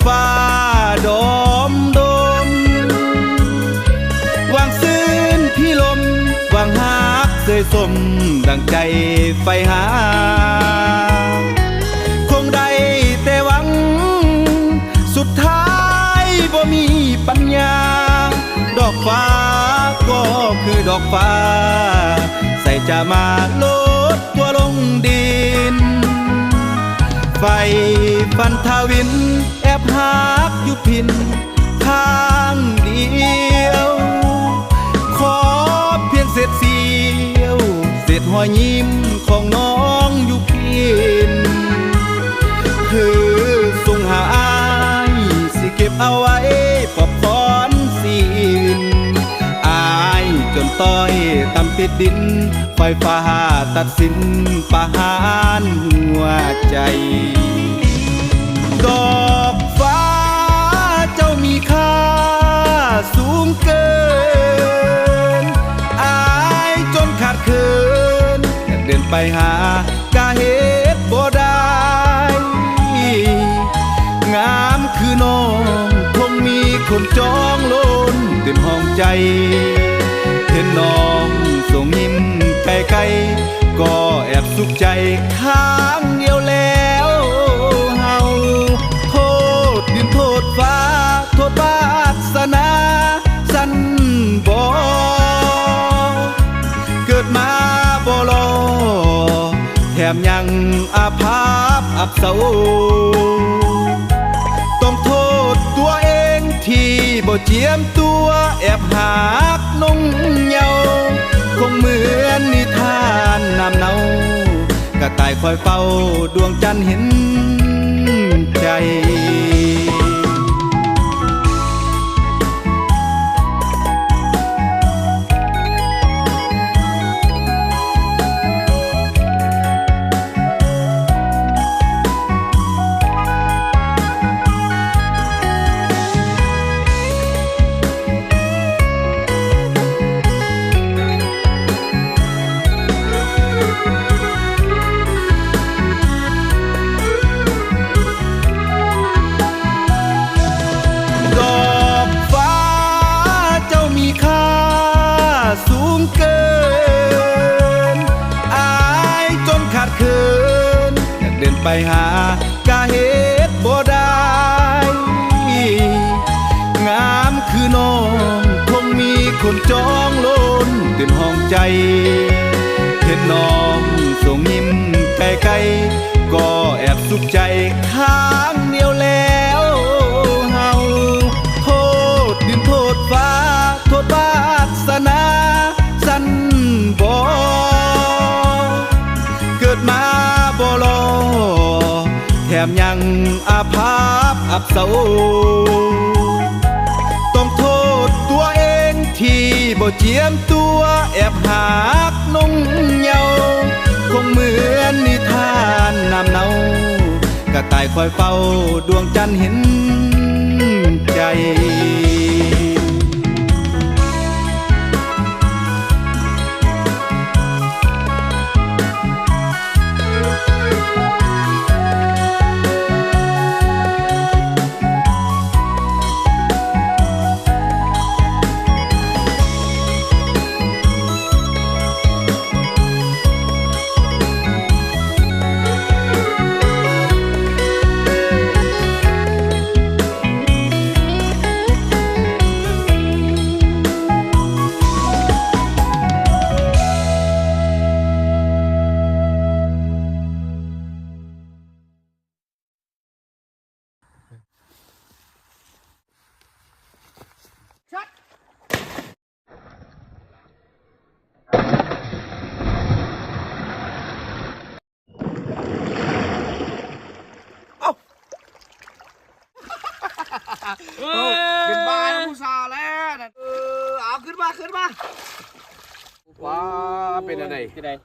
ฟ้าดมดมวางซื่นพี่ลมวางหักเสยสมดังใจไฟหาคงได้แต่หวังสุดท้ายบ่มีปัญญาดอกฟ้าก็คือดอกฟ้าใส่จะมาลดตัวลงดินไฟฟันทาวินแอบหักอยู่พินข้างเดียวขอเพียงเศษเสียวเศษหอยยิ้มของน้องอยู่พินคือส่งหาอ้ายสิเก็บเอาไว้ปลอบฟ้อนสินอายจนต้อยตำติดดินไฟฟ้าตัดสินประหารหัวใจดอกฟ้าเจ้ามีค่าสูงเกินอายจนขาดเขินอยากเดินไปหากะเหตุบ่ได้งามคือน้องคงมีคนจองล้นเต็มห้องใจเห็นน้องส่งยิ้มไกลๆก็แอบสุขใจข้างเดียวแล้วเฮาโทษดินโทษฟ้าโทษวาสนาสันบ่เกิดมาบ่รอแถมยังอาภัพอับเศร้าต้องโทษตัวเองที่บ่เจียมตัวแอบหักนงเยาคงเหมือนนิทานน้ำเนากระต่ายคอยเฝ้าดวงจันทร์เห็นใจสูงเกินอายจนขาดเขินอยากเดินไปหากะเหตุบ่ได้งามคือน้องคงมีคนจองล้นเต็มห้องใจเห็นน้องส่งยิ้มไกลๆก็แอบสุขใจข้างเดียวแล้วเฮาโทษดินโทษฟ้าโทษวาสนาสันบ่เกิดมาบ่รอแถมยังอาภัพอับเศร้าต้องโทษตัวเองที่บ่เจียมตัวแอบหักนงเยาคงเหมือนนิทานน้ำเนากระต่ายคอยเฝ้าดวงจันทร์เห็นใจเป็นบ้าผู้ชาแล้วเอาขึ้นมาว้าเป็นอะไร